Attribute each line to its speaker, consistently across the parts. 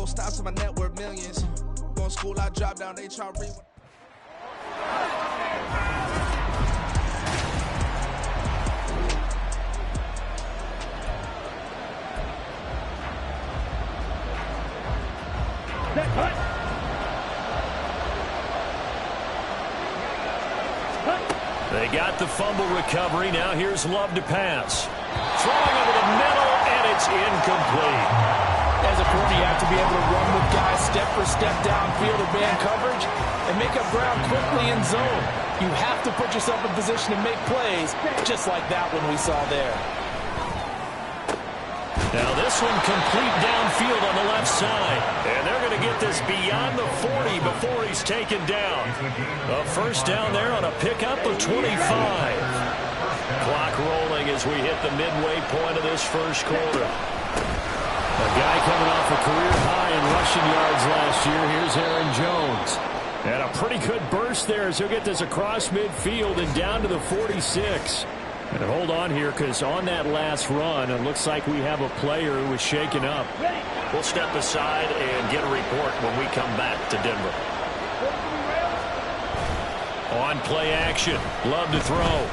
Speaker 1: stops in my net worth millions. Going to school, I drop down, they try to read.
Speaker 2: They got the fumble recovery. Now here's Love to pass. Throwing over the middle, and it's incomplete.
Speaker 3: As a corner, you have to be able to run with guys step for step downfield or man coverage and make up ground quickly in zone. You have to put yourself in position to make plays, just like that one we saw there.
Speaker 2: Now this one complete downfield on the left side. And they're going to get this beyond the 40 before he's taken down. A first down there on a pickup of 25. Clock rolling as we hit the midway point of this first quarter. A guy coming off a career high in rushing yards last year. Here's Aaron Jones. And a pretty good burst there as he'll get this across midfield and down to the 46. And hold on here, because on that last run, it looks like we have a player who was shaken up. We'll step aside and get a report when we come back to Denver. On play action, Love to throw.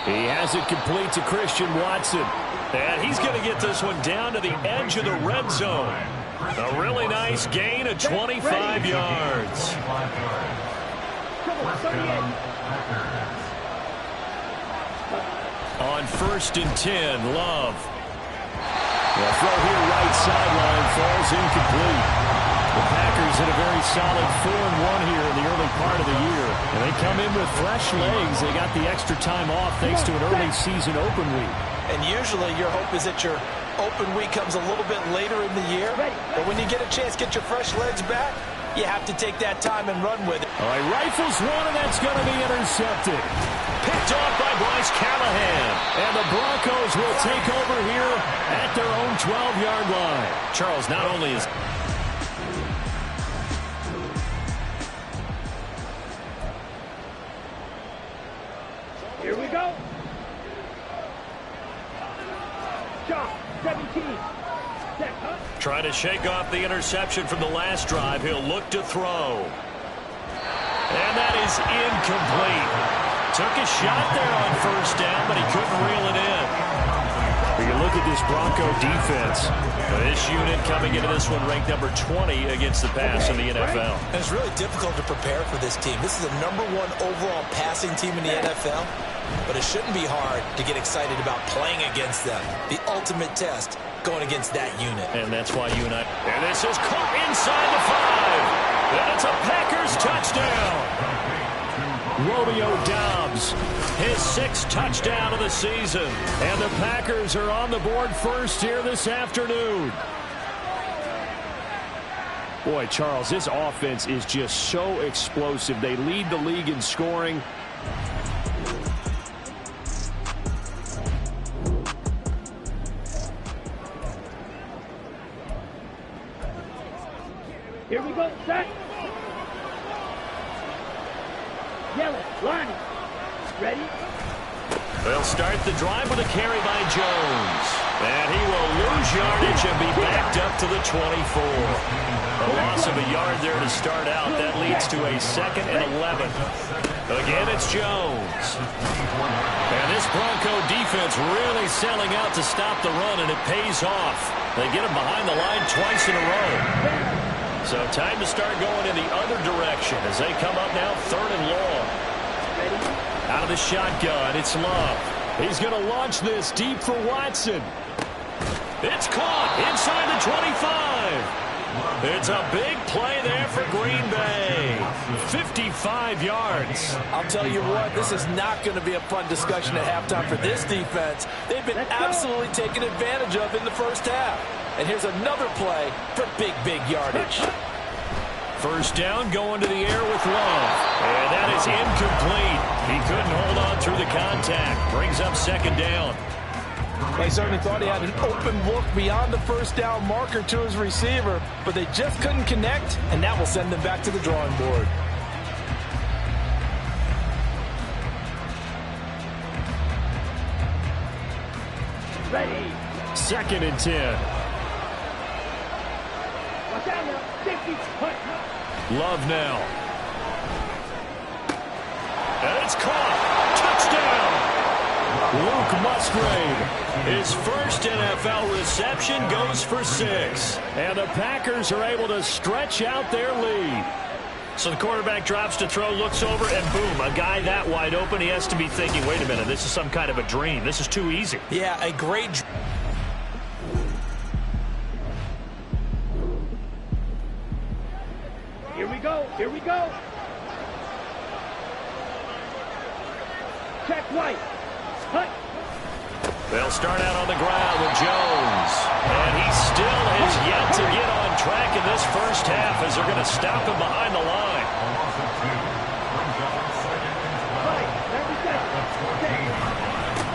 Speaker 2: He has it complete to Christian Watson. And he's going to get this one down to the edge of the red zone. A really nice gain of 25 yards. On 1st and 10, Love. The throw here right sideline falls incomplete. The Packers had a very solid 4-1 here in the early part of the year. And they come in with fresh legs. They got the extra time off thanks to an early season open week.
Speaker 3: And usually your hope is that your open week comes a little bit later in the year. But when you get a chance to get your fresh legs back, you have to take that time and run with it.
Speaker 2: All right, rifles one, and that's going to be intercepted. Picked off by Bryce Callahan. And the Broncos will take over here at their own 12-yard line. Charles, not only is...
Speaker 4: Here we go. Shot, 17.
Speaker 2: Trying to shake off the interception from the last drive. He'll look to throw. And that is incomplete. Took a shot there on 1st down, but he couldn't reel it in. You look at this Bronco defense. This unit coming into this one ranked number 20 against the pass in the NFL.
Speaker 3: And it's really difficult to prepare for this team. This is the #1 overall passing team in the NFL. But it shouldn't be hard to get excited about playing against them. The ultimate test going against that unit.
Speaker 2: And that's why you and I... And this is caught inside the 5. And it's a Packers touchdown. Romeo Doubs, his 6th touchdown of the season. And the Packers are on the board first here this afternoon. Boy, Charles, this offense is just so explosive. They lead the league in scoring.
Speaker 4: Here we go, set. Yellow, line. Ready?
Speaker 2: They'll start the drive with a carry by Jones. And he will lose yardage and be backed up to the 24. A loss of a yard there to start out. That leads to a 2nd and 11. Again, it's Jones. And this Bronco defense really selling out to stop the run, and it pays off. They get him behind the line twice in a row. So time to start going in the other direction as they come up now 3rd and long. Out of the shotgun, it's Love. He's going to launch this deep for Watson. It's caught inside the 25. It's a big play there for Green Bay. 55 yards.
Speaker 3: I'll tell you what, this is not going to be a fun discussion at halftime for this defense. They've been absolutely taken advantage of in the first half. And here's another play for big yardage.
Speaker 2: First down, going to the air with Love. And that is incomplete. He couldn't hold on through the contact. Brings up 2nd down.
Speaker 3: They certainly thought he had an open look beyond the first down marker to his receiver, but they just couldn't connect, and that will send them back to the drawing board.
Speaker 4: Ready.
Speaker 2: 2nd and 10.
Speaker 4: Watch out now. Safety. Punt.
Speaker 2: Love now. And it's caught. Touchdown. Luke Musgrave. His first NFL reception goes for 6. And the Packers are able to stretch out their lead. So the quarterback drops to throw, looks over, and boom, a guy that wide open. He has to be thinking, wait a minute, this is some kind of a dream. This is too easy.
Speaker 3: Yeah, a great...
Speaker 4: Here we go. Here we go. Check right. Punt.
Speaker 2: They'll start out on the ground with Jones. And he still has yet to get on track in this first half as they're going to stop him behind the line.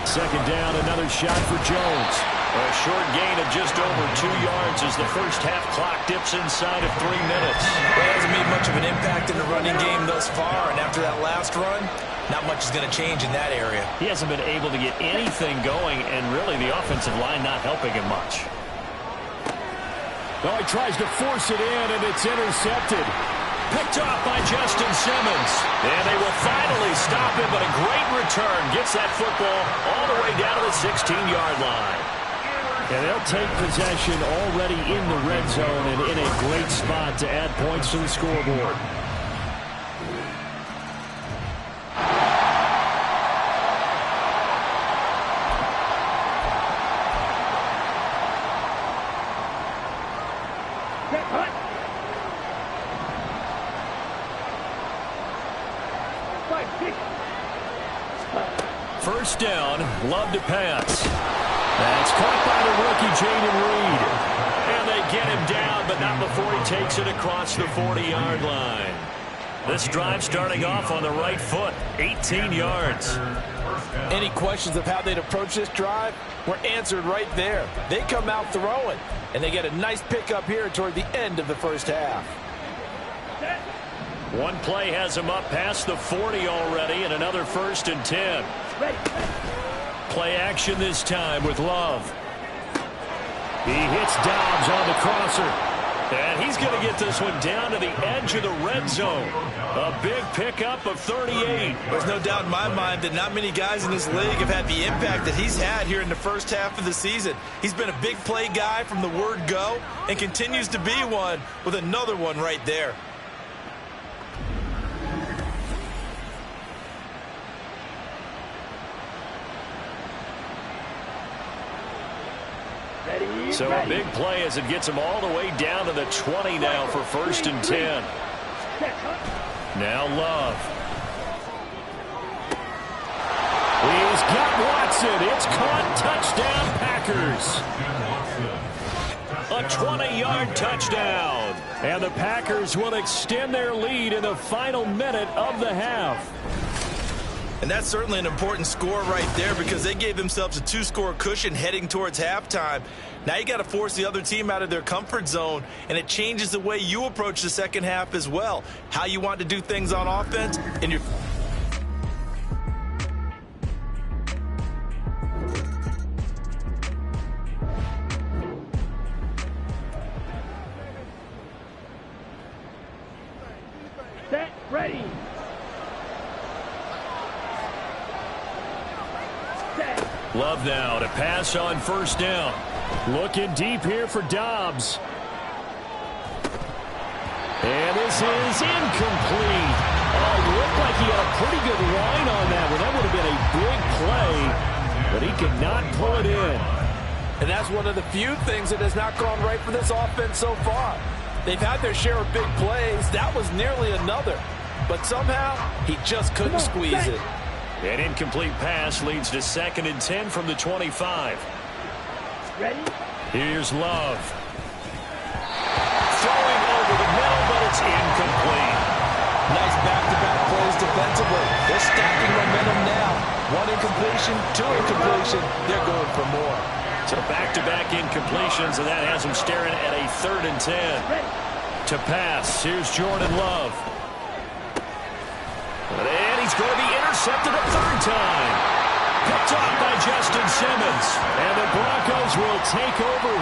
Speaker 2: Second down, another shot for Jones. A short gain of just over 2 yards as the first half clock dips inside of 3 minutes.
Speaker 3: Well, it hasn't made much of an impact in the running game thus far, and after that last run, not much is going to change in that area.
Speaker 2: He hasn't been able to get anything going, and really the offensive line not helping him much.
Speaker 3: Oh, he tries to force it in, and it's intercepted.
Speaker 2: Picked off by Justin Simmons. And they will finally stop him, but a great return. Gets that football all the way down to the 16-yard line.
Speaker 3: And they'll take possession already in the red zone and in a great spot to add points to the scoreboard.
Speaker 2: First down, Love to pass. That's caught by the rookie, Jaden Reed. And they get him down, but not before he takes it across the 40-yard line. This drive starting off on the right foot, 18 yards.
Speaker 3: Any questions of how they'd approach this drive were answered right there. They come out throwing, and they get a nice pickup here toward the end of the first half.
Speaker 2: One play has him up past the 40 already, and another 1st and 10. Play action this time with Love. He hits Dobbs on the crosser. And he's going to get this one down to the edge of the red zone. A big pickup of 38.
Speaker 3: There's no doubt in my mind that not many guys in this league have had the impact that he's had here in the first half of the season. He's been a big play guy from the word go and continues to be one with another one right there.
Speaker 2: So a big play as it gets him all the way down to the 20 now for 1st and 10. Now Love. He's got Watson. It's caught. Touchdown, Packers. A 20-yard touchdown. And the Packers will extend their lead in the final minute of the half.
Speaker 3: And that's certainly an important score right there because they gave themselves a 2-score cushion heading towards halftime. Now you got to force the other team out of their comfort zone, and it changes the way you approach the second half as well. How you want to do things on offense and your...
Speaker 4: Set, ready.
Speaker 2: Love now to pass on 1st down. Looking deep here for Dobbs. And this is incomplete. Oh, looked like he had a pretty good line on that one. That would have been a big play, but he could not pull it in.
Speaker 3: And that's one of the few things that has not gone right for this offense so far. They've had their share of big plays. That was nearly another. But somehow, he just couldn't squeeze it.
Speaker 2: An incomplete pass leads to 2nd and 10 from the 25.
Speaker 4: Ready?
Speaker 2: Here's Love. Throwing over the middle, but it's incomplete.
Speaker 3: Nice back-to-back plays defensively. They're stacking momentum now. 1 incompletion, 2 incompletion. They're going for more.
Speaker 2: So back-to-back incompletions, and that has them staring at a 3rd and 10. To pass, here's Jordan Love. And he's going to be intercepted a 3rd time. Picked off by Justin Simmons. And the Broncos will take over.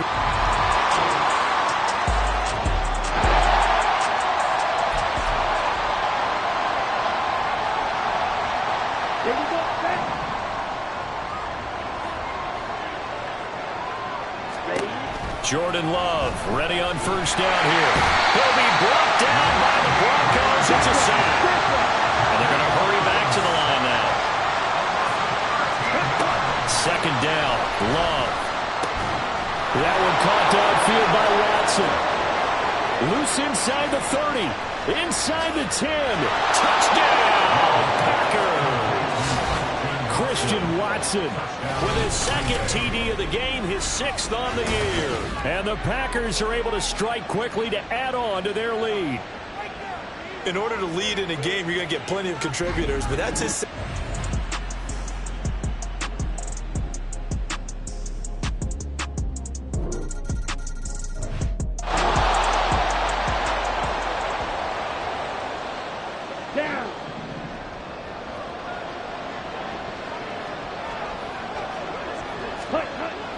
Speaker 2: Jordan Love ready on first down here. He'll be brought down by the Broncos. It's a sack. And they're going to hurry back to the line now. Second down, Love. That one caught downfield by Watson. Loose inside the 30. Inside the 10. Touchdown, Packers. Christian Watson with his second TD of the game, his 6th on the year. And the Packers are able to strike quickly to add on to their lead.
Speaker 3: In order to lead in a game, you're going to get plenty of contributors, but that's his...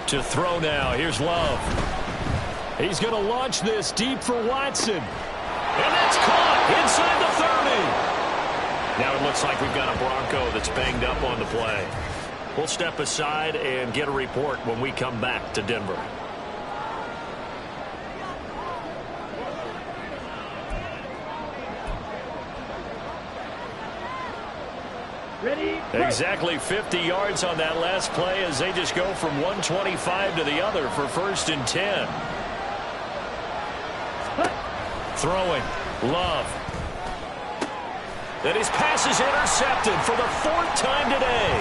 Speaker 2: To throw now. Here's Love. He's going to launch this deep for Watson. And that's caught inside the 30. Now it looks like we've got a Bronco that's banged up on the play. We'll step aside and get a report when we come back to Denver.
Speaker 4: Ready?
Speaker 2: Exactly 50 yards on that last play as they just go from 125 to the other for 1st and 10. Throwing. Love. And his pass is intercepted for the 4th time today.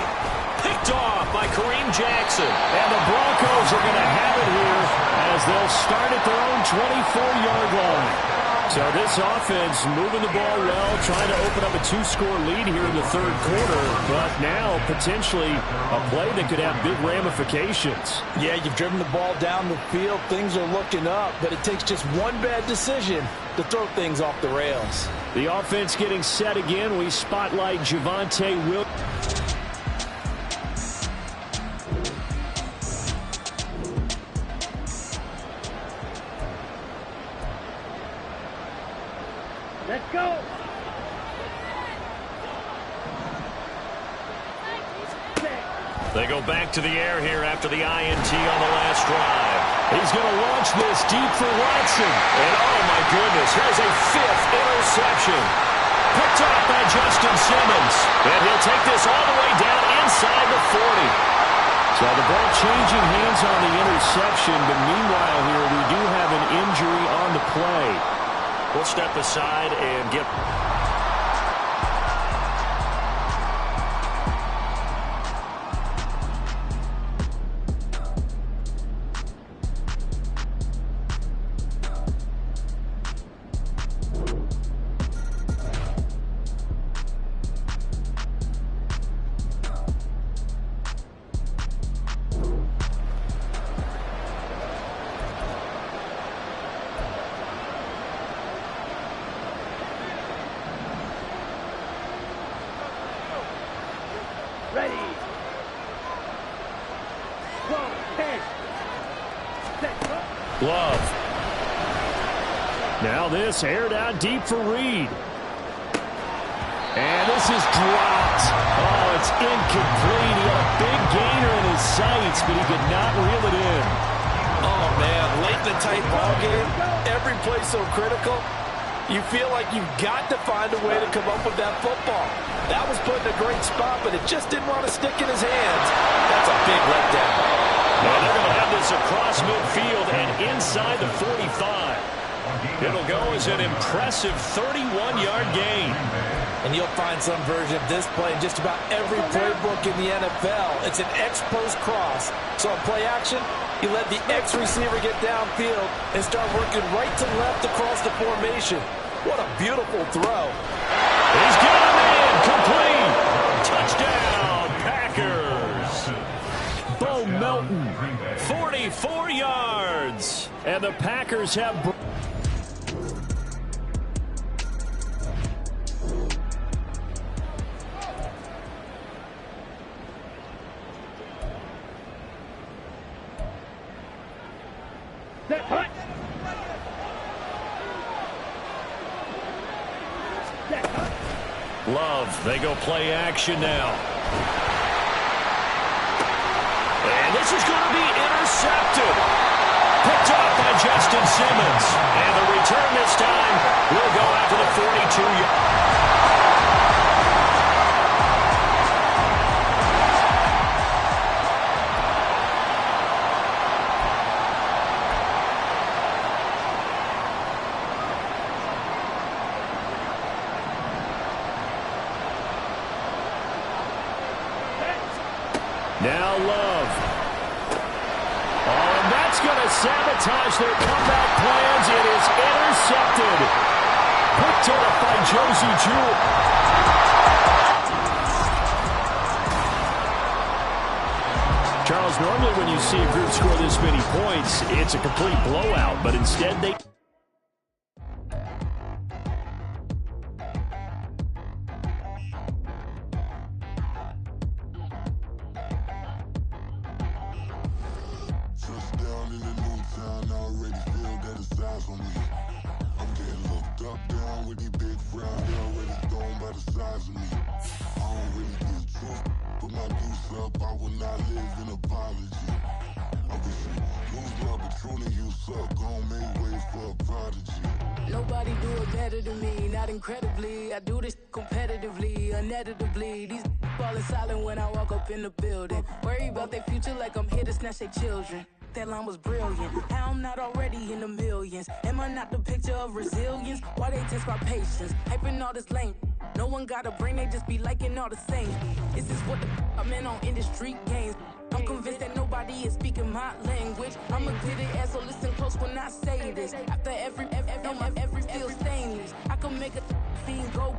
Speaker 2: Picked off by Kareem Jackson. And the Broncos are going to have it here as they'll start at their own 24-yard line. So this offense moving the ball well, trying to open up a 2-score lead here in the 3rd quarter. But now potentially a play that could have big ramifications.
Speaker 3: Yeah, you've driven the ball down the field. Things are looking up, but it takes just one bad decision to throw things off the rails.
Speaker 2: The offense getting set again. We spotlight Javonte Williams.
Speaker 4: Let's go.
Speaker 2: They go back to the air here after the INT on the last drive. He's going to launch this deep for Watson. And oh my goodness, here's a 5th interception. Picked off by Justin Simmons. And he'll take this all the way down inside the 40. So the ball changing hands on the interception, but meanwhile here we do have an injury on the play. We'll step aside and get...
Speaker 4: Ready. Go. 10. Set.
Speaker 2: Love. Now this aired out deep for Reed. And this is dropped. Oh, it's incomplete. He had a big gainer in his sights, but he could not reel it in.
Speaker 3: Oh, man, late in the tight ball game, every play so critical. You feel like you've got to find a way to come up with that football. That was put in a great spot, but it just didn't want to stick in his hands. That's a big letdown.
Speaker 2: Now they're going to have this across midfield and inside the 45. It'll go as an impressive 31-yard gain.
Speaker 3: And you'll find some version of this play in just about every playbook in the NFL. It's an X-post cross. So in play action, you let the X receiver get downfield and start working right to left across the formation. What a beautiful throw.
Speaker 2: He's got him in. Complete. Touchdown, Packers. Bo Melton, 44 yards. And the Packers have... Love, they go play action now. And this is going to be intercepted. picked off by Justin Simmons. And the return this time will go out to the 42-yard. Now Love. Oh, and that's going to sabotage their comeback plans. It is intercepted. Picked off by Josie Jewell. Charles, normally when you see a group score this many points, it's a complete blowout, but instead they...
Speaker 5: Nobody do it better than me, not incredibly. I do this competitively, uneditably. These falling silent when I walk up in the building. Worry about their future like I'm here to snatch their children. That line was brilliant. How I'm not already in the millions? Am I not the picture of resilience? Why they test my patience? Hyping all this lame. No one got a brain, they just be liking all the same. This is what the I'm in on industry games. I'm convinced that nobody is speaking my language. I'm a good ass, so listen close when I say this. After every feel stainless, I can make a scene go.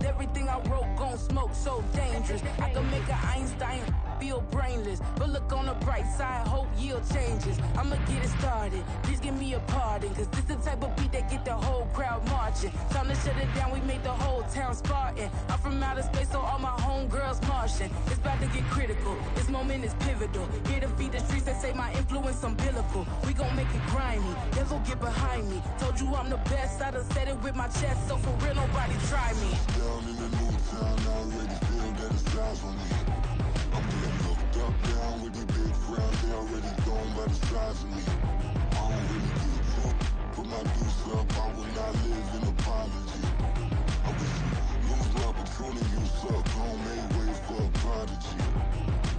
Speaker 5: Everything I wrote gon' smoke, so dangerous. I can make an Einstein feel brainless, but look on the bright side, hope yield changes. I'ma get it started, please give me a pardon, cause this the type of beat that get the whole crowd marching. Time to shut it down, we made the whole town Spartan. I'm from outer space, so all my homegirls Martian. It's about to get critical, this moment is pivotal. Here to feed the streets that say my influence umbilical. We gon' make it grimy, devil get behind me. Told you I'm the best, I done said it with my chest, so for real nobody try me.
Speaker 6: Down in the new town, I already feel that it's eyes on me. I'm getting looked up, down with the big crowd, they already gone by the size of me. I don't really give a fuck, put my deuce up, I will not live in apology. I wish you lose love, but truly you suck, home made way for a prodigy.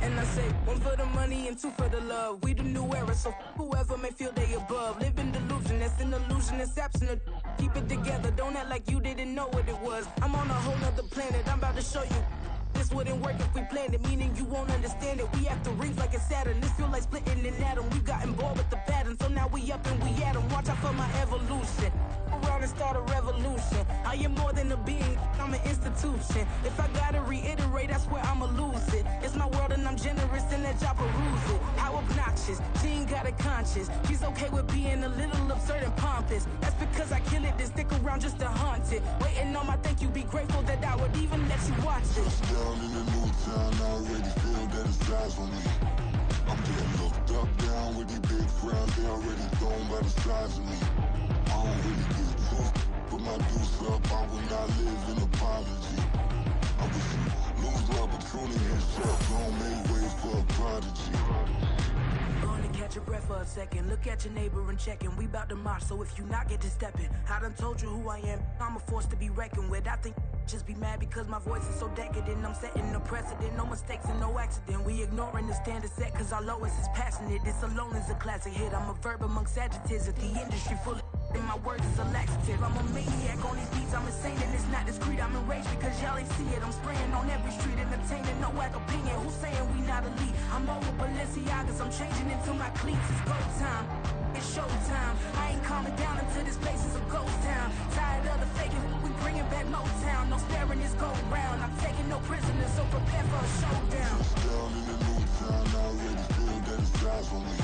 Speaker 5: And I say, one for the money and two for the love. We the new era, so whoever may feel they above. Live in delusion, that's an illusion, it's absent of. Keep it together, don't act like you didn't know what it was. I'm on a whole nother planet, I'm about to show you. This wouldn't work if we planned it, meaning you won't understand it. We have to rings like it's Saturn, this feel like splitting an atom. We got involved with the pattern, so now we up and we at 'em. Watch out for my evolution. Around and start a revolution. I am more than a being, I'm an institution. If I gotta reiterate, that's where I'ma lose it. It's my world and I'm generous and that y'all peruse it. How obnoxious, she ain't got a conscience. She's okay with being a little absurd and pompous. That's because I kill it, then stick around just to haunt it. Waiting on my thank you, be grateful that I would even let you watch this.
Speaker 6: Down in the new town, I already feel that it's eyes on me. I'm getting looked up, down with the big crowd, they already gone by the size of me. I don't really give a fuck, put my deuce up, I will not live in apology. I wish you lose love, but truly you suck, don't make way for a prodigy.
Speaker 5: Gonna catch your breath for a second. Look at your neighbor and checking. We bout to march, so if you not get to stepping. I done told you who I am. I'm a force to be reckoned with. I think just be mad because my voice is so decadent. I'm setting a precedent. No mistakes and no accident. We ignoring the standard set cause our lowest is passionate. This alone is a classic hit. I'm a verb amongst adjectives. If the industry full of and my words is a laxative. I'm a maniac on these beats, I'm insane and it's not discreet. I'm enraged because y'all ain't see it. I'm spraying on every street, entertaining, no whack opinion. Who's saying we not elite? I'm over Balenciagas, I'm changing into my cleats. It's go time, it's show time. I ain't calming down until this place is a ghost town. Tired of the faking, we bringing back Motown. No sparing this go round. I'm taking no prisoners, so prepare for a showdown.
Speaker 6: Down in the new town, I already feel that it's eyes on me.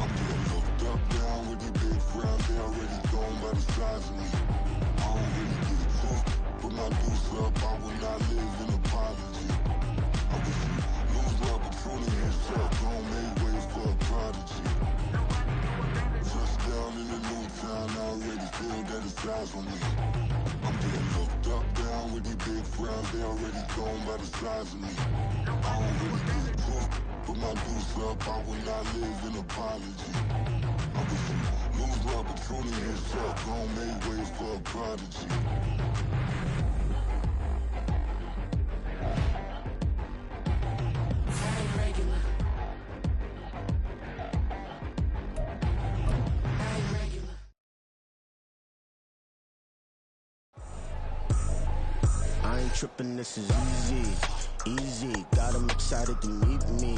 Speaker 6: I'm getting looked up, down with the big crowd, they already gone by the size of me. I don't really give a fuck, put my deuce up, I will not live in apology. I wish you lose love, but truly you suck, don't make way for a prodigy. Just down in the new town, I already feel that it's eyes on me. I'm getting looked up, down with the big crowd, they already gone by the size of me. I don't really give a fuck, put my deuce up, I will not live in apology. 20 years up, long made ways for a prodigy.
Speaker 7: I ain't tripping, this is easy, easy. Got 'em excited to meet me.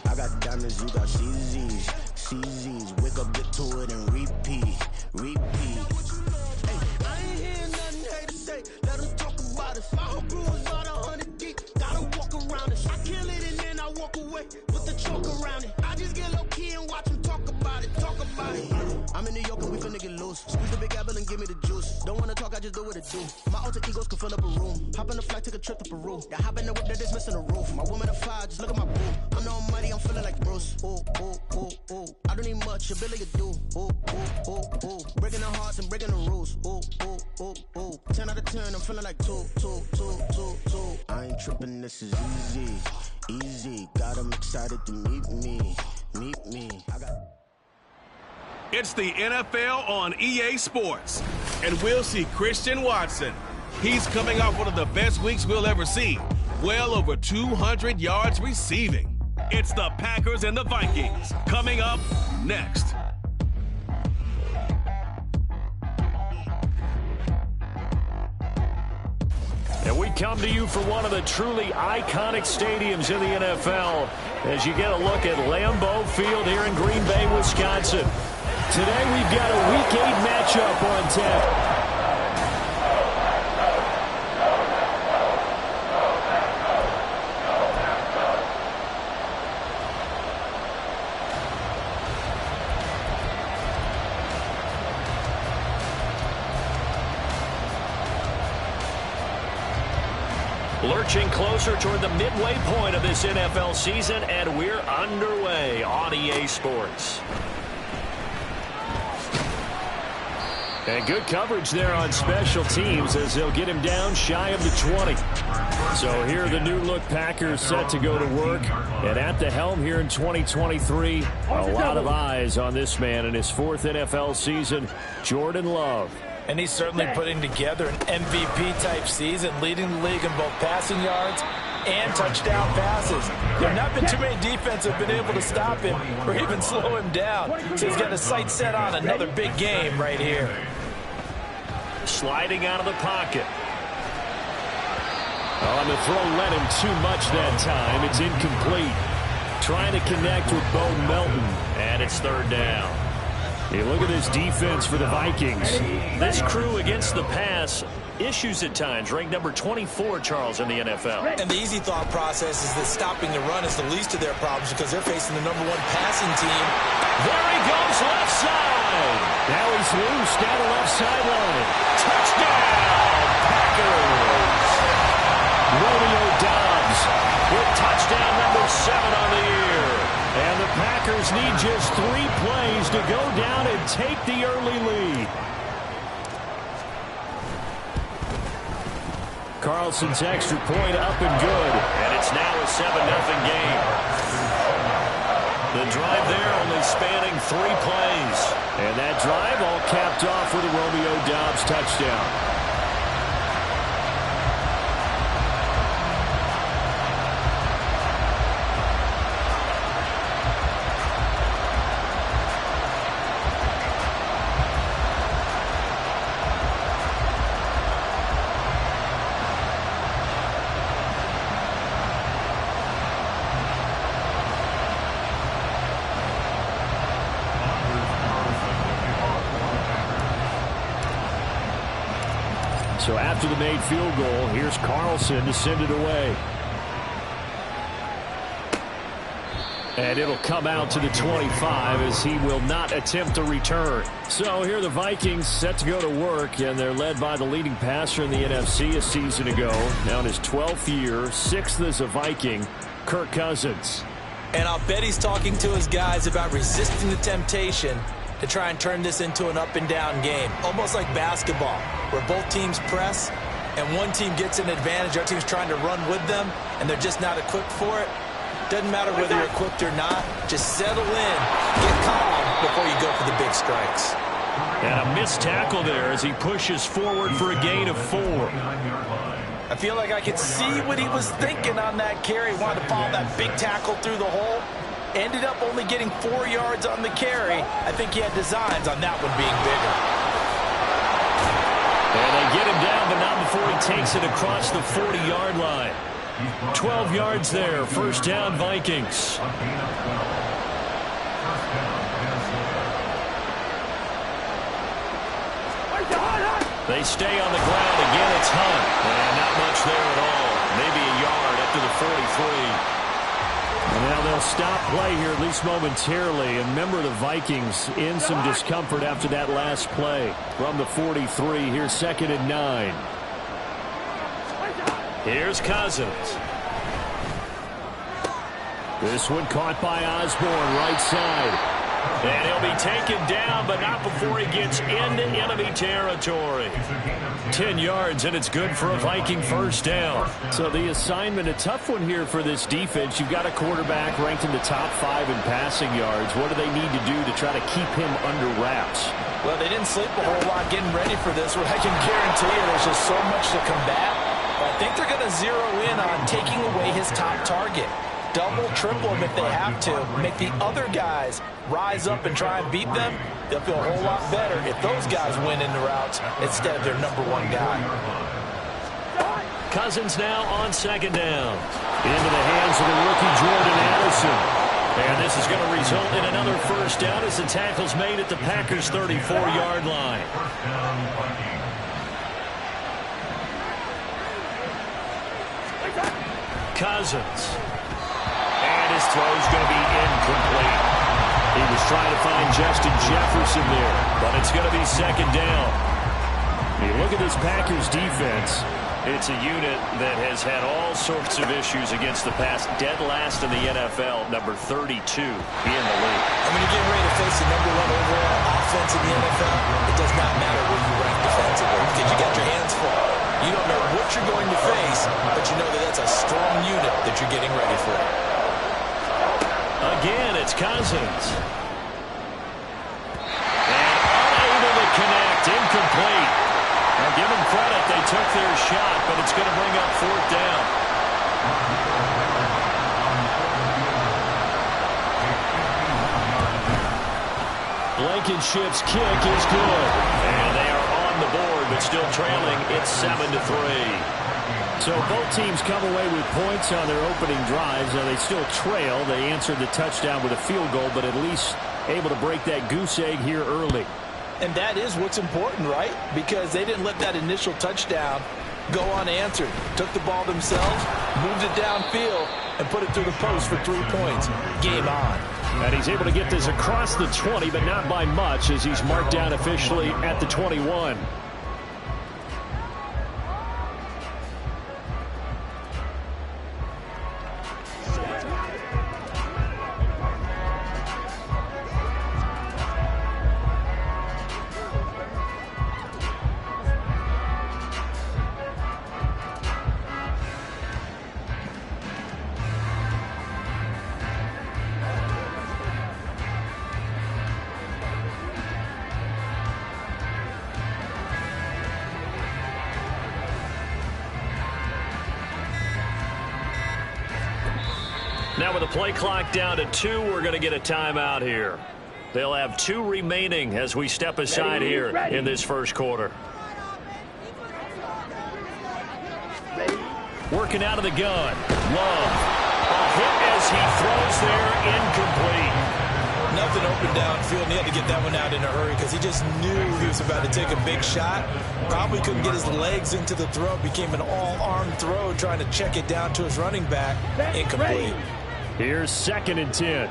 Speaker 7: I got diamonds, you got CZs. Wake up, get to it, and repeat. Hey, I ain't hearing nothing haters say. Let them talk about it. My whole crew is about 100 deep. Gotta walk around it. I kill it and then I walk away with the choke around it. I just get low key and watch them talk about it. I'm in New York and we finna get loose. Squeeze the big apple and give me the juice. Don't wanna talk, I just do what it do. My alter egos can fill up a room. Hop on the flight, take a trip to Peru. Yeah, hop in the whip that is missing a roof. My woman a fire, just look at my boo. I'm the almighty, I'm feeling like Bruce. Ooh. I don't need much, ability to do. Ooh. Breaking the hearts and breaking the rules. Ooh. 10 out of 10, I'm feeling like two. I ain't tripping, this is easy. Got 'em excited to meet me.
Speaker 8: It's the NFL on EA Sports, and we'll see Christian Watson. He's coming off one of the best weeks we'll ever see, well over 200 yards receiving. It's the Packers and the Vikings coming up next.
Speaker 2: And we come to you from one of the truly iconic stadiums in the NFL as you get a look at Lambeau Field here in Green Bay, Wisconsin. Today we've got a Week 8 matchup on tap. Lurching closer toward the midway point of this NFL season, and we're underway on EA Sports. And good coverage there on special teams as they'll get him down shy of the 20. So here are the new-look Packers set to go to work. And at the helm here in 2023, a lot of eyes on this man in his 4th NFL season, Jordan Love.
Speaker 3: And he's certainly putting together an MVP-type season, leading the league in both passing yards and touchdown passes. There have not been too many defenses have been able to stop him or even slow him down. So he's got his sights set on another big game right here.
Speaker 2: Sliding out of the pocket. Oh, and the throw led him too much that time. It's incomplete. Trying to connect with Bo Melton, and it's 3rd down. Hey, look at this defense for the Vikings. This crew against the pass, issues at times, ranked number 24, Charles, in the NFL.
Speaker 3: And the easy thought process is that stopping the run is the least of their problems because they're facing the #1 passing team.
Speaker 2: There he goes, left side. Now he's loose down the left sideline. Touchdown, Packers. Romeo Doubs with touchdown number 7 on the year. And the Packers need just 3 plays to go down and take the early lead. Carlson's extra point up and good. And it's now a 7-0 game. The drive there only spanning 3 plays. And that drive all capped off with a Romeo Doubs touchdown. So after the made field goal, here's Carlson to send it away. And it'll come out to the 25 as he will not attempt to return. So here are the Vikings set to go to work, and they're led by the leading passer in the NFC a season ago. Now in his 12th year, 6th as a Viking, Kirk Cousins.
Speaker 3: And I'll bet he's talking to his guys about resisting the temptation to try and turn this into an up-and-down game, almost like basketball, where both teams press and one team gets an advantage, our team's trying to run with them, and they're just not equipped for it. Doesn't matter whether you're equipped or not. Just settle in, get calm before you go for the big strikes.
Speaker 2: And a missed tackle there as he pushes forward for a gain of 4.
Speaker 3: I feel like I could see what he was thinking on that carry. Wanted to follow that big tackle through the hole. Ended up only getting 4 yards on the carry. I think he had designs on that one being bigger.
Speaker 2: And they get him down, but not before he takes it across the 40-yard line. 12 yards there. First down, Vikings. They stay on the ground. Again, it's Hunt. And not much there at all. Maybe a yard up to the 43. And now they'll stop play here, at least momentarily. And remember, the Vikings in some discomfort after that last play. From the 43, here's 2nd and 9. Here's Cousins. This one caught by Osborne, right side. And he'll be taken down, but not before he gets into enemy territory. 10 yards, and it's good for a Viking first down. So the assignment, a tough one here for this defense. You've got a quarterback ranked in the top 5 in passing yards. What do they need to do to try to keep him under wraps?
Speaker 3: Well, they didn't sleep a whole lot getting ready for this one. I can guarantee you there's just so much to combat. But I think they're going to zero in on taking away his top target. Double, triple him if they have to. Make the other guys rise up and try and beat them. They'll feel a whole lot better if those guys win in the routes instead of their number 1 guy.
Speaker 2: Cousins now on 2nd down. Into the hands of the rookie Jordan Addison. And this is going to result in another first down as the tackle's made at the Packers' 34-yard line. Cousins. And his throw's going to be incomplete. He was trying to find Justin Jefferson there, but it's going to be 2nd down. You look at this Packers defense. It's a unit that has had all sorts of issues against the pass. Dead last in the NFL, number 32 in the league.
Speaker 3: And when you're getting ready to face the number 1 overall offense in the NFL, it does not matter where you rank defensively because you got your hands full. You don't know what you're going to face, but you know that that's a strong unit that you're getting ready for.
Speaker 2: Again, it's Cousins. And unable to connect, incomplete. Now give them credit, they took their shot, but it's going to bring up 4th down. Blankenship's kick is good. And they are on the board, but still trailing. It's 7-3. So both teams come away with points on their opening drives. Now they still trail. They answered the touchdown with a field goal, but at least able to break that goose egg here early.
Speaker 3: And that is what's important, right? Because they didn't let that initial touchdown go unanswered. Took the ball themselves, moved it downfield, and put it through the post for 3 points. Game on.
Speaker 2: And he's able to get this across the 20, but not by much as he's marked down officially at the 21. Now with the play clock down to 2, we're going to get a timeout here. They'll have 2 remaining as we step aside here in this first quarter. Working out of the gun. Love. A hit as he throws there, incomplete.
Speaker 3: Nothing open downfield, and he had to get that one out in a hurry because he just knew he was about to take a big shot. Probably couldn't get his legs into the throw. Became an all-arm throw trying to check it down to his running back. Incomplete.
Speaker 2: Here's 2nd and 10.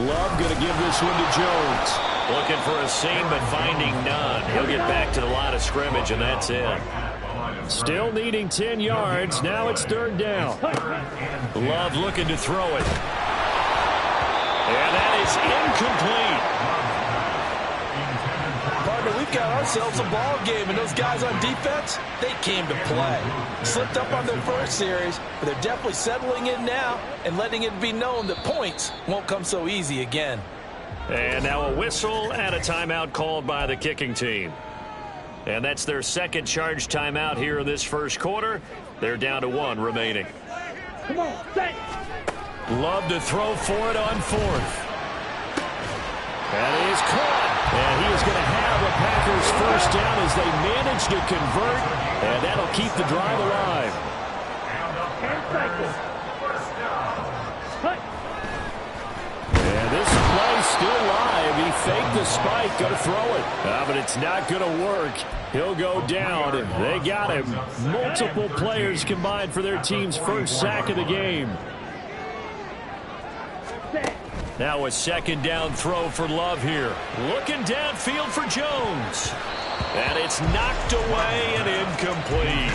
Speaker 2: Love going to give this one to Jones. Looking for a seam, but finding none. He'll get back to the line of scrimmage, and that's it. Still needing 10 yards. Now it's 3rd down. Love looking to throw it. And that is incomplete.
Speaker 3: Partner, we we've got ourselves a ball game, and those guys on defense, they came to play. Slipped up on their first series, but they're definitely settling in now and letting it be known that points won't come so easy again.
Speaker 2: And now a whistle and a timeout called by the kicking team. And that's their second charge timeout here in this first quarter. They're down to 1 remaining.
Speaker 4: Come on, set.
Speaker 2: Love to throw for it on 4th. That is caught. And he is going to have a Packers first down as they manage to convert. And that'll keep the drive alive.
Speaker 4: And cycle. Cut.
Speaker 2: And this play still live. He faked the spike. Going to throw it. But it's not going to work. He'll go down. They got him. Multiple players combined for their team's first sack of the game. Now a second down throw for Love here. Looking downfield for Jones. And it's knocked away and incomplete.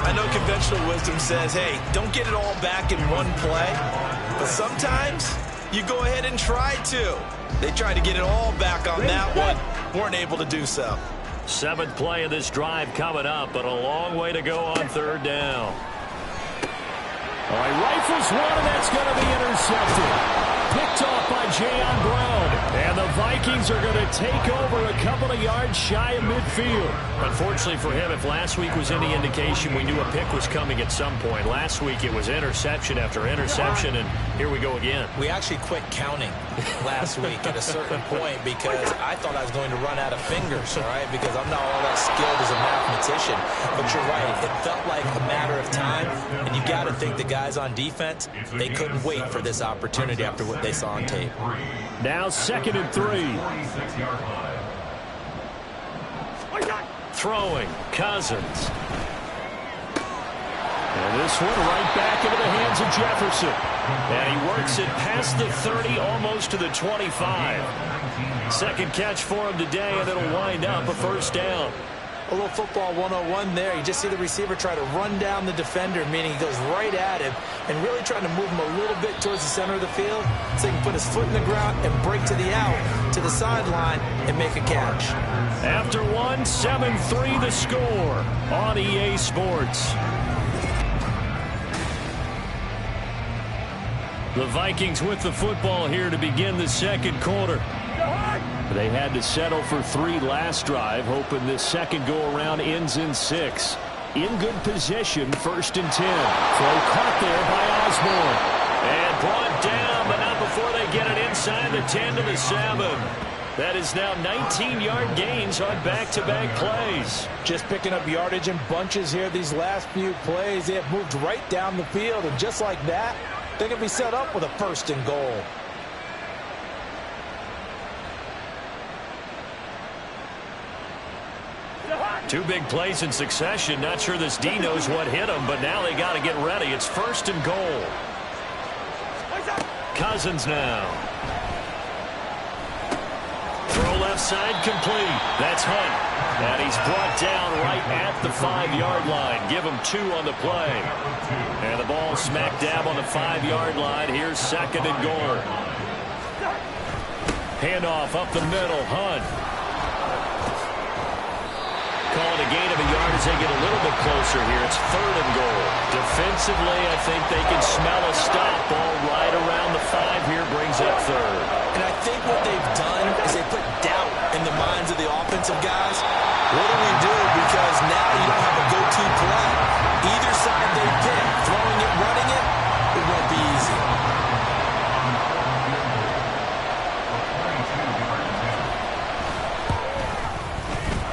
Speaker 3: I know conventional wisdom says, hey, don't get it all back in one play. But sometimes you go ahead and try to. They tried to get it all back on that one. Weren't able to do so.
Speaker 2: 7th play of this drive coming up, but a long way to go on 3rd down. All right, rifles one, and that's going to be intercepted. Picked off by Jayon Brown. And the Vikings are going to take over a couple of yards shy of midfield. Unfortunately for him, if last week was any indication, we knew a pick was coming at some point. Last week it was interception after interception, and here we go again.
Speaker 3: We actually quit counting last week at a certain point because I thought I was going to run out of fingers, all right, because I'm not all that skilled as a mathematician. But you're right. It felt like a matter of time, and you got to think the guys on defense, they couldn't wait for this opportunity after what they saw on tape.
Speaker 2: Now 2nd and 3. Throwing, Cousins. And this one right back into the hands of Jefferson. And he works it past the 30, almost to the 25. Second catch for him today, and it'll wind up a first down.
Speaker 3: A little football 101 there. You just see the receiver try to run down the defender, meaning he goes right at him and really trying to move him a little bit towards the center of the field so he can put his foot in the ground and break to the out, to the sideline, and make a catch.
Speaker 2: After 1, 7-3 the score on EA Sports. The Vikings with the football here to begin the second quarter. They had to settle for 3 last drive, hoping this second go-around ends in 6. In good position, 1st and 10. Throw caught there by Osborne. And brought down, but not before they get it inside the 10 to the 7. That is now 19-yard gains on back-to-back plays.
Speaker 3: Just picking up yardage in bunches here these last few plays. They have moved right down the field, and just like that, they're going to be set up with a 1st and goal.
Speaker 2: Two big plays in succession. Not sure this D knows what hit him, but now they got to get ready. It's 1st and goal. Cousins now. Throw left side complete. That's Hunt. And he's brought down right at the 5-yard line. Give him 2 on the play. And the ball smack dab on the 5-yard line. Here's 2nd and goal. Handoff up the middle. Hunt. Calling a gain of a yard as they get a little bit closer here. It's 3rd and goal. Defensively, I think they can smell a stop. Ball right around the 5 here, brings up 3rd.
Speaker 3: And I think what they've done is they put doubt in the minds of the offensive guys. What do we do? Because now you don't have a go-to play. Either side they pick, throwing it, running it, it won't be easy.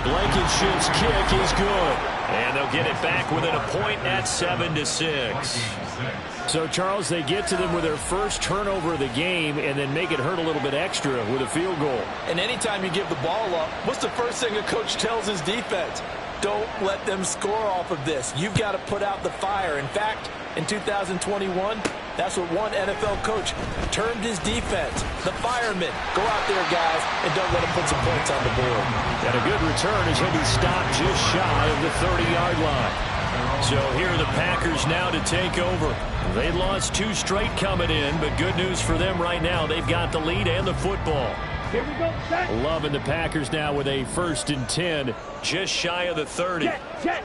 Speaker 2: Blankenship's kick is good. And they'll get it back within a point at 7-6. So, Charles, they get to them with their first turnover of the game and then make it hurt a little bit extra with a field goal.
Speaker 3: And anytime you give the ball up, what's the first thing a coach tells his defense? Don't let them score off of this. You've got to put out the fire. In fact, in 2021, that's what one NFL coach termed his defense. The firemen. Go out there, guys, and don't let them put some points on the board.
Speaker 2: And a good return as he'll be stopped just shy of the 30-yard line. So here are the Packers now to take over. They lost 2 straight coming in, but good news for them right now. They've got the lead and the football.
Speaker 4: Here we go, set.
Speaker 2: Love and the Packers now with a 1st and 10, just shy of the 30.
Speaker 4: Check.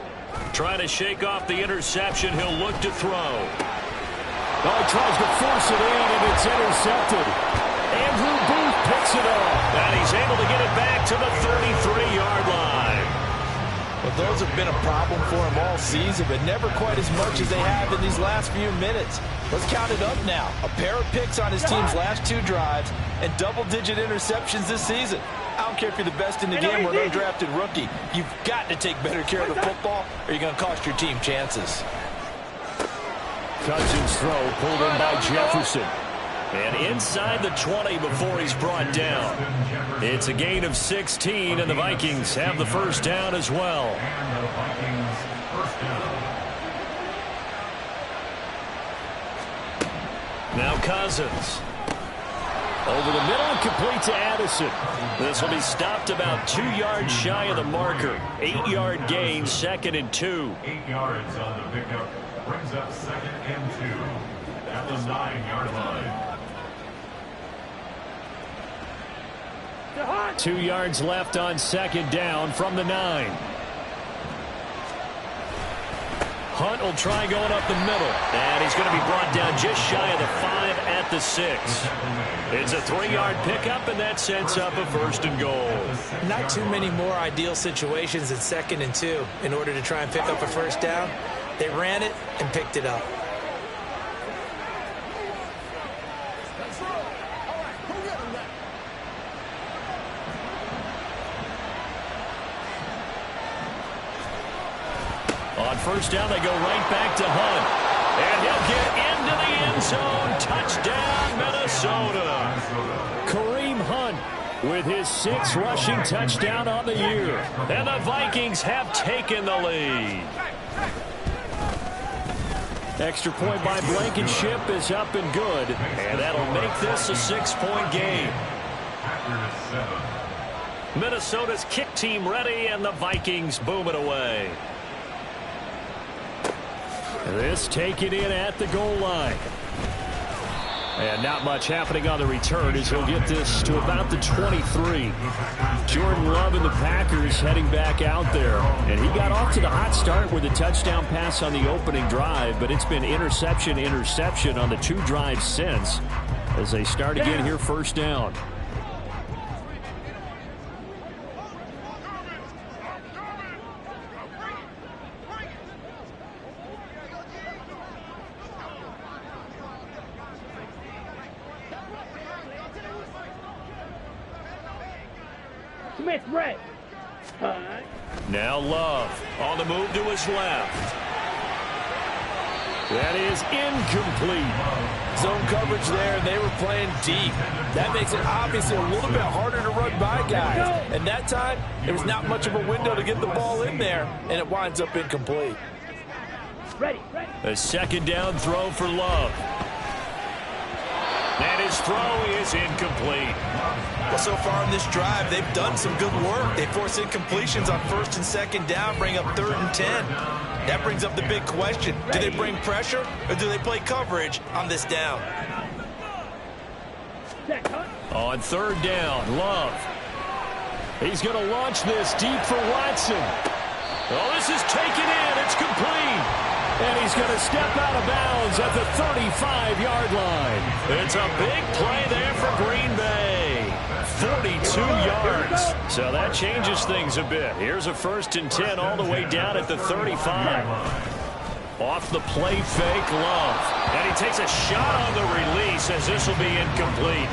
Speaker 2: Trying to shake off the interception. He'll look to throw.
Speaker 3: Oh, he tries to force it in, and it's intercepted. Andrew Booth picks it up.
Speaker 2: And he's able to get it back to the 33-yard line.
Speaker 3: Well, those have been a problem for him all season, but never quite as much as they have in these last few minutes. Let's count it up now. A pair of picks on his team's last 2 drives and double-digit interceptions this season. I don't care if you're the best in the game or an undrafted rookie. You've got to take better care of the football or you're going to cost your team chances.
Speaker 2: Cousins' throw pulled in by Jefferson. And inside the 20 before he's brought down. It's a gain of 16, and the Vikings have the 1st down as well. Now Cousins. Over the middle, complete to Addison. This will be stopped about 2 yards shy of the marker. 8-yard gain, 2nd and 2.
Speaker 9: 8 yards on the pickup. Brings up 2nd and 2 at the 9-yard line.
Speaker 2: 2 yards left on 2nd down from the 9. Hunt will try going up the middle. And he's going to be brought down just shy of the 5 at the 6. It's a 3-yard pickup, and that sets up a 1st and goal.
Speaker 3: Not too many more ideal situations in 2nd and 2 in order to try and pick up a 1st down. They ran it and picked it up.
Speaker 2: On 1st down, they go right back to Hunt. And he'll get into the end zone. Touchdown, Minnesota. Kareem Hunt with his 6th rushing touchdown on the year. And the Vikings have taken the lead. Extra point by Blankenship is up and good. And that'll make this a 6-point game. Minnesota's kick team ready, and the Vikings boom it away. This taken in at the goal line. And not much happening on the return as he'll get this to about the 23. Jordan Love and the Packers heading back out there. And he got off to the hot start with a touchdown pass on the opening drive, but it's been interception on the 2 drives since as they start again here 1st down.
Speaker 4: Smith red.
Speaker 2: Now Love on the move to his left. That is incomplete.
Speaker 3: Zone coverage there, and they were playing deep. That makes it obviously a little bit harder to run by guys. And that time, there was not much of a window to get the ball in there, and it winds up incomplete.
Speaker 4: Ready.
Speaker 2: A 2nd down throw for Love. And his throw is incomplete.
Speaker 3: Well, so far in this drive, they've done some good work. They force incompletions on 1st and 2nd down, bring up 3rd and 10. That brings up the big question. Do they bring pressure, or do they play coverage on this down?
Speaker 2: On 3rd down, Love. He's going to launch this deep for Watson. Oh, this is taken in. It's complete. And he's going to step out of bounds at the 35-yard line. It's a big play there for Green Bay. 42 yards. So that changes things a bit. Here's a 1st and 10 all the way down at the 35. Off the play fake, Love. And he takes a shot on the release as this will be incomplete.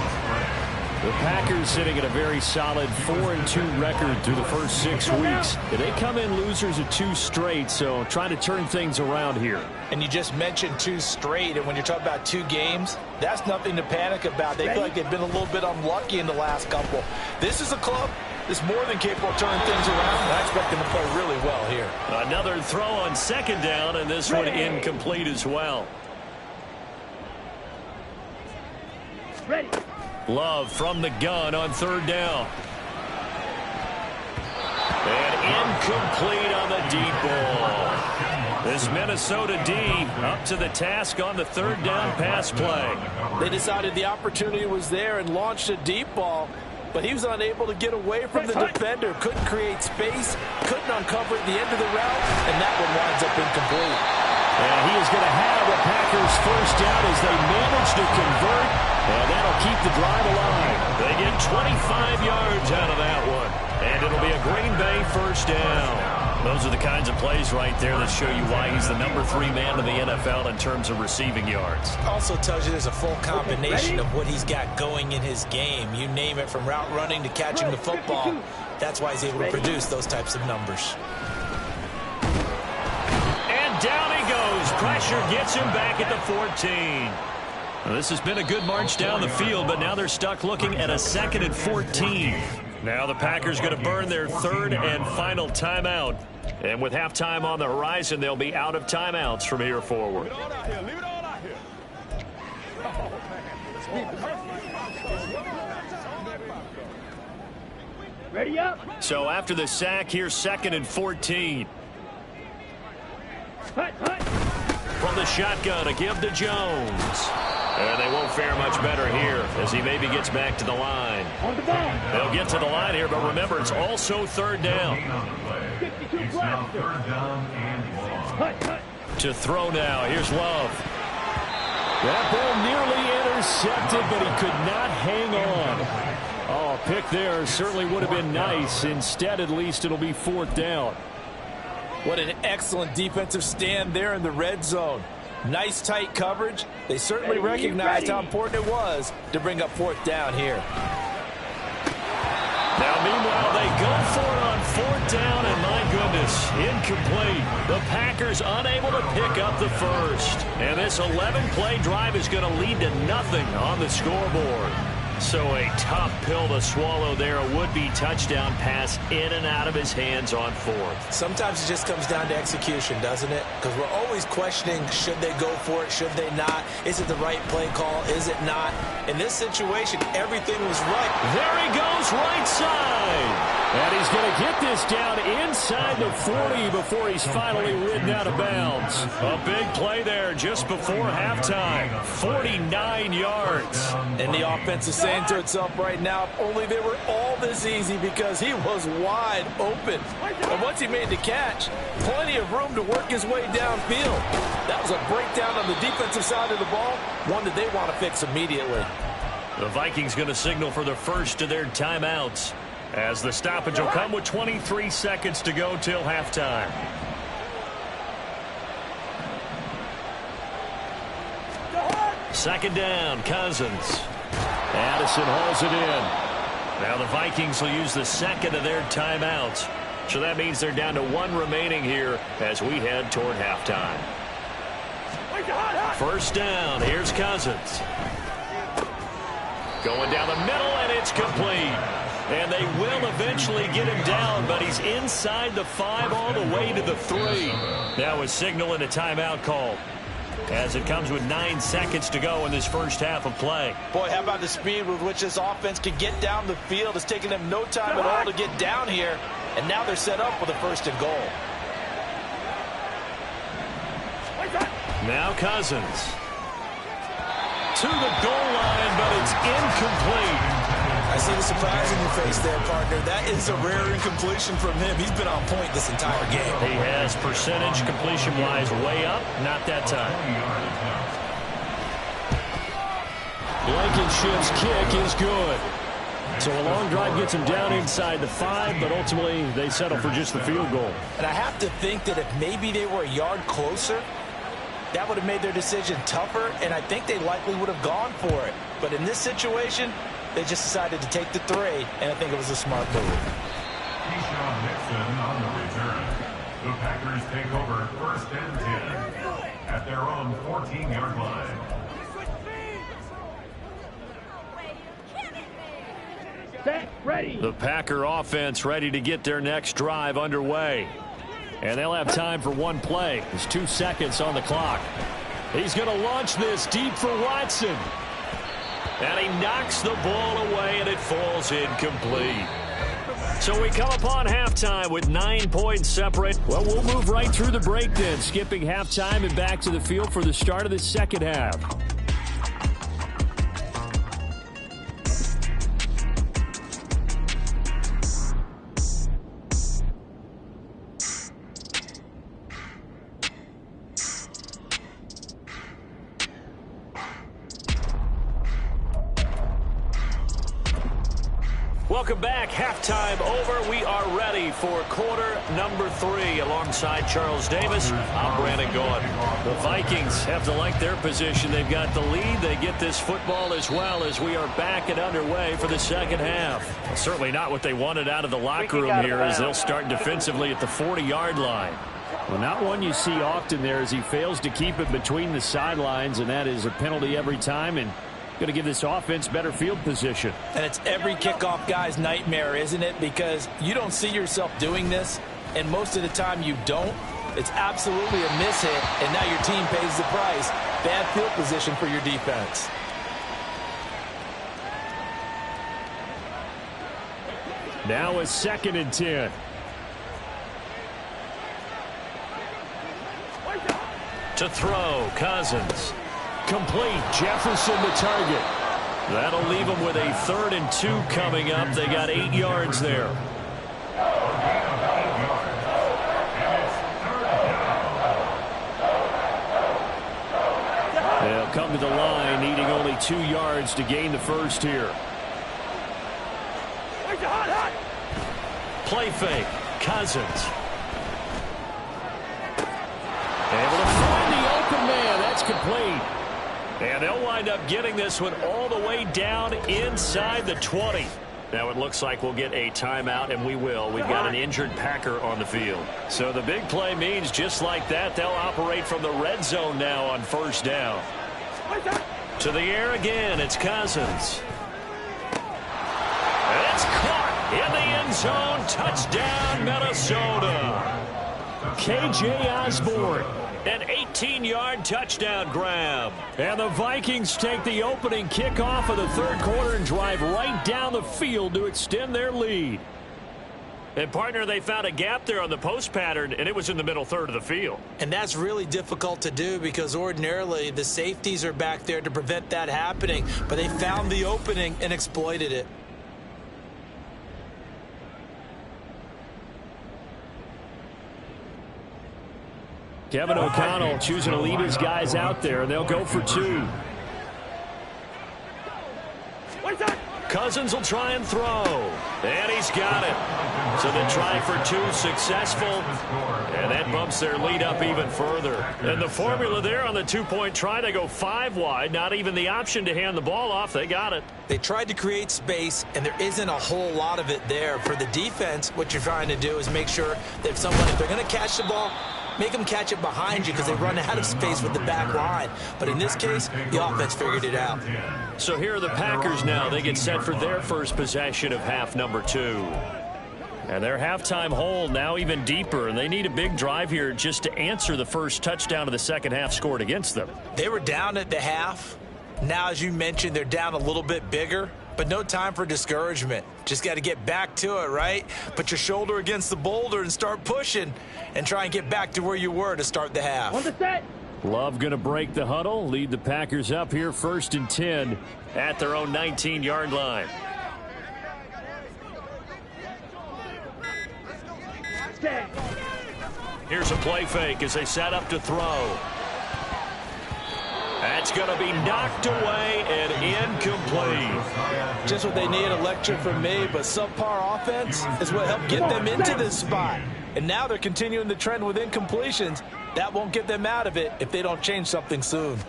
Speaker 2: The Packers sitting at a very solid 4-2 record through the first 6 weeks. They come in losers of 2 straight, so trying to turn things around here.
Speaker 3: And you just mentioned 2 straight, and when you're talking about 2 games, that's nothing to panic about. They feel like they've been a little bit unlucky in the last couple. This is a club that's more than capable of turning things around, and I expect them to play really well here.
Speaker 2: Another throw on 2nd down, and this one incomplete as well.
Speaker 4: Ready.
Speaker 2: Love from the gun on 3rd down. And incomplete on the deep ball. This Minnesota D up to the task on the 3rd down pass play.
Speaker 3: They decided the opportunity was there and launched a deep ball. but he was unable to get away from the defender. Couldn't create space, couldn't uncover at the end of the route, and that one winds up incomplete.
Speaker 2: And he is going to have the Packers first down as they manage to convert, and that'll keep the drive alive. They get 25 yards out of that one, and it'll be a Green Bay first down. Those are the kinds of plays right there that show you why he's the number 3 man in the NFL in terms of receiving yards.
Speaker 3: Also tells you there's a full combination of what he's got going in his game. You name it, from route running to catching the football. That's why he's able to produce those types of numbers.
Speaker 2: And down he goes. Pressure gets him back at the 14. Well, this has been a good march down the field, but now they're stuck looking at a 2nd and 14. Now the Packers going to burn their 3rd and final timeout. And with halftime on the horizon, they'll be out of timeouts from here forward.
Speaker 4: Ready up.
Speaker 2: So after the sack, here's 2nd and 14. From the shotgun, a give to Jones. And they won't fare much better here as he maybe gets back to the line.
Speaker 4: On the ball.
Speaker 2: They'll get to the line here, but remember, it's also 3rd down.
Speaker 9: It's now 3rd down and 1.
Speaker 2: To throw now, here's Love. That ball nearly intercepted, but he could not hang on. Oh, a pick there certainly would have been nice. Instead, at least, it'll be 4th down.
Speaker 3: What an excellent defensive stand there in the red zone. Nice tight coverage. They certainly recognized how important it was to bring up 4th down here.
Speaker 2: Now, meanwhile, they go for it on 4th down, and my goodness, incomplete. The Packers unable to pick up the first. And this 11-play drive is going to lead to nothing on the scoreboard. So a tough pill to swallow there. A would-be touchdown pass in and out of his hands on 4th.
Speaker 3: Sometimes it just comes down to execution, doesn't it? Because we're always questioning, should they go for it, should they not? Is it the right play call, is it not? In this situation, everything was right.
Speaker 2: There he goes, right side. And he's going to get this down inside the 40 before he's finally ridden out of bounds. A big play there just before halftime. 49 yards.
Speaker 3: And the offense is saying to itself right now, if only they were all this easy, because he was wide open. And once he made the catch, plenty of room to work his way downfield. That was a breakdown on the defensive side of the ball, one that they want to fix immediately.
Speaker 2: The Vikings going to signal for the first of their timeouts, as the stoppage will come with 23 seconds to go till halftime. Second down, Cousins. Addison hauls it in. Now the Vikings will use the 2nd of their timeouts. So that means they're down to 1 remaining here as we head toward halftime. First down, here's Cousins. Going down the middle, and it's complete. And they will eventually get him down, but he's inside the 5 all the way to the 3. Now a signal and a timeout call, as it comes with 9 seconds to go in this first half of play.
Speaker 3: Boy, how about the speed with which this offense can get down the field? It's taking them no time at all to get down here, and now they're set up for the 1st and goal.
Speaker 2: Now Cousins. To the goal line, but it's incomplete.
Speaker 3: I see the surprise in your face there, partner. That is a rare incompletion from him. He's been on point this entire game.
Speaker 2: He has percentage completion-wise way up. Not that time. Blankenship's kick is good. So a long drive gets him down inside the 5, but ultimately they settle for just the field goal.
Speaker 3: And I have to think that if maybe they were a yard closer, that would have made their decision tougher, and I think they likely would have gone for it. But in this situation, they just decided to take the 3, and I think it was a smart move.
Speaker 9: Keyshawn Nixon on the return. The Packers take over 1st and 10 at their own 14-yard line.
Speaker 4: Set, ready.
Speaker 2: The Packer offense ready to get their next drive underway. And they'll have time for 1 play. There's 2 seconds on the clock. He's going to launch this deep for Watson. And he knocks the ball away, and it falls incomplete. So we come upon halftime with 9 points separate. Well, we'll move right through the break then, skipping halftime and back to the field for the start of the second half. Welcome back. Halftime over. We are ready for quarter number 3. Alongside Charles Davis, I'm Brandon Gaudin. The Vikings have to like their position. They've got the lead. They get this football as well as we are back and underway for the second half. Well, certainly not what they wanted out of the locker room here as they'll start defensively at the 40-yard line.
Speaker 10: Well, not one you see often there as he fails to keep it between the sidelines, and that is a penalty every time, and going to give this offense better field position.
Speaker 3: And it's every kickoff guy's nightmare, isn't it? Because you don't see yourself doing this, and most of the time you don't. It's absolutely a mishit, and now your team pays the price. Bad field position for your defense.
Speaker 10: Now a 2nd and 10.
Speaker 2: To throw, Cousins. Complete. Jefferson the target. That'll leave them with a 3rd and 2 coming up. They got 8 yards there.
Speaker 10: They'll come to the line, needing only 2 yards to gain the first here.
Speaker 2: Play fake. Cousins. Able to find the open man. That's complete. And they'll wind up getting this one all the way down inside the 20. Now it looks like we'll get a timeout, and we will. We've got an injured Packer on the field. So the big play means just like that, they'll operate from the red zone now on 1st down. To the air again, it's Cousins. It's caught in the end zone. Touchdown, Minnesota. K.J. Osborne. An 18-yard touchdown grab.
Speaker 10: And the Vikings take the opening kickoff of the 3rd quarter and drive right down the field to extend their lead.
Speaker 2: And, partner, they found a gap there on the post pattern, and it was in the middle 3rd of the field.
Speaker 3: And that's really difficult to do because ordinarily the safeties are back there to prevent that happening. But they found the opening and exploited it.
Speaker 10: Kevin O'Connell choosing to lead his guys out there, and they'll go for 2.
Speaker 2: Cousins will try and throw. And he's got it. So they try for 2, successful. And that bumps their lead up even further. And the formula there on the 2-point try, they go 5 wide. Not even the option to hand the ball off. They got it.
Speaker 3: They tried to create space, and there isn't a whole lot of it there. For the defense, what you're trying to do is make sure that if they're going to catch the ball, make them catch it behind you because they run out of space with the back line. But in this case, the offense figured it out.
Speaker 2: So here are the Packers now. They get set for their first possession of half number 2. And their halftime hole now even deeper, and they need a big drive here just to answer the first touchdown of the second half scored against them.
Speaker 3: They were down at the half. Now, as you mentioned, they're down a little bit bigger. But no time for discouragement. Just got to get back to it, right? Put your shoulder against the boulder and start pushing and try and get back to where you were to start the half.
Speaker 4: On the set.
Speaker 10: Love going to break the huddle, lead the Packers up here 1st and 10
Speaker 2: at their own 19-yard line. Here's a play fake as they set up to throw. That's going to be knocked away and incomplete.
Speaker 3: Just what they need, a lecture from me, but subpar offense is what helped get them into this spot. And now they're continuing the trend with incompletions. That won't get them out of it if they don't change something soon.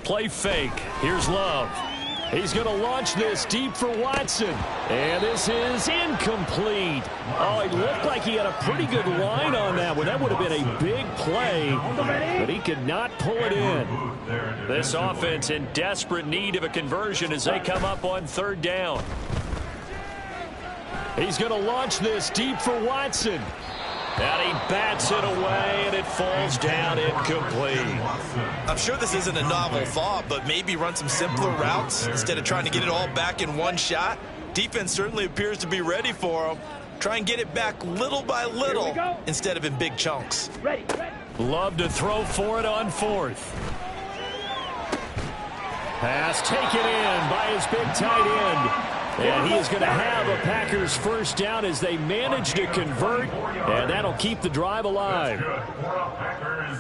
Speaker 10: Play fake. Here's Love. He's going to launch this deep for Watson. And this is incomplete. Oh, it looked like he had a pretty good line on that one. That would have been a big play, but he could not pull it in.
Speaker 2: This offense in desperate need of a conversion as they come up on 3rd down.
Speaker 10: He's going to launch this deep for Watson.
Speaker 2: And he bats it away, and it falls down incomplete.
Speaker 3: I'm sure this isn't a novel thought, but maybe run some simpler routes instead of trying to get it all back in one shot. Defense certainly appears to be ready for him. Try and get it back little by little instead of in big chunks.
Speaker 4: Ready.
Speaker 10: Love to throw for it on 4th. Pass taken in by his big tight end. And he is going to have a Packers first down as they manage to convert, and that'll keep the drive alive.
Speaker 9: Packers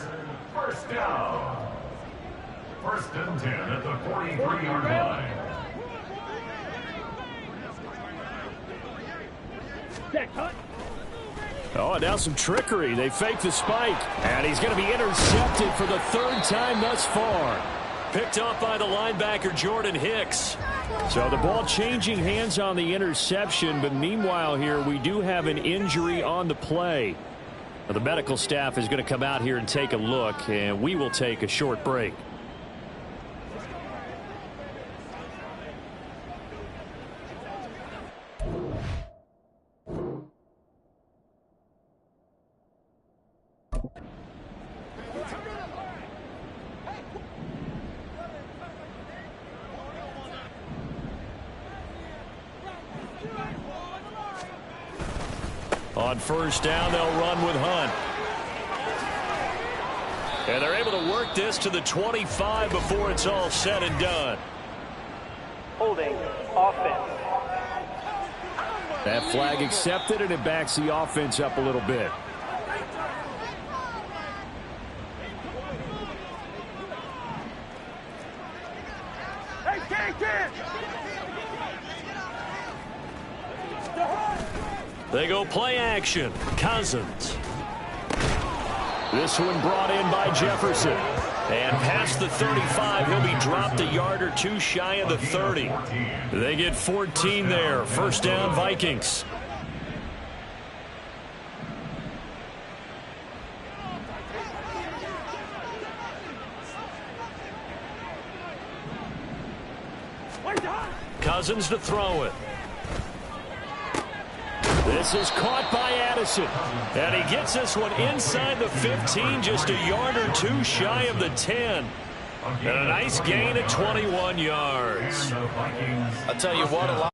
Speaker 9: first down. 1st and 10 at the 43-yard line.
Speaker 10: Oh, now some trickery. They fake the spike. And he's going to be intercepted for the third time thus far. Picked off by the linebacker, Jordan Hicks. So the ball changing hands on the interception, but meanwhile here we do have an injury on the play. Now, the medical staff is going to come out here and take a look, and we will take a short break. On first down, they'll run with Hunt. And they're able to work this to the 25 before it's all said and done.
Speaker 11: Holding offense.
Speaker 10: That flag accepted, and it backs the offense up a little bit. They go play action. Cousins. This one brought in by Jefferson. And past the 35, he'll be dropped a yard or two shy of the 30. They get 14 there. First down, Vikings. Cousins to throw it. This is caught by Addison. And he gets this one inside the 15, just a yard or two shy of the 10. And a nice gain at 21 yards.
Speaker 3: I'll tell you what, a lot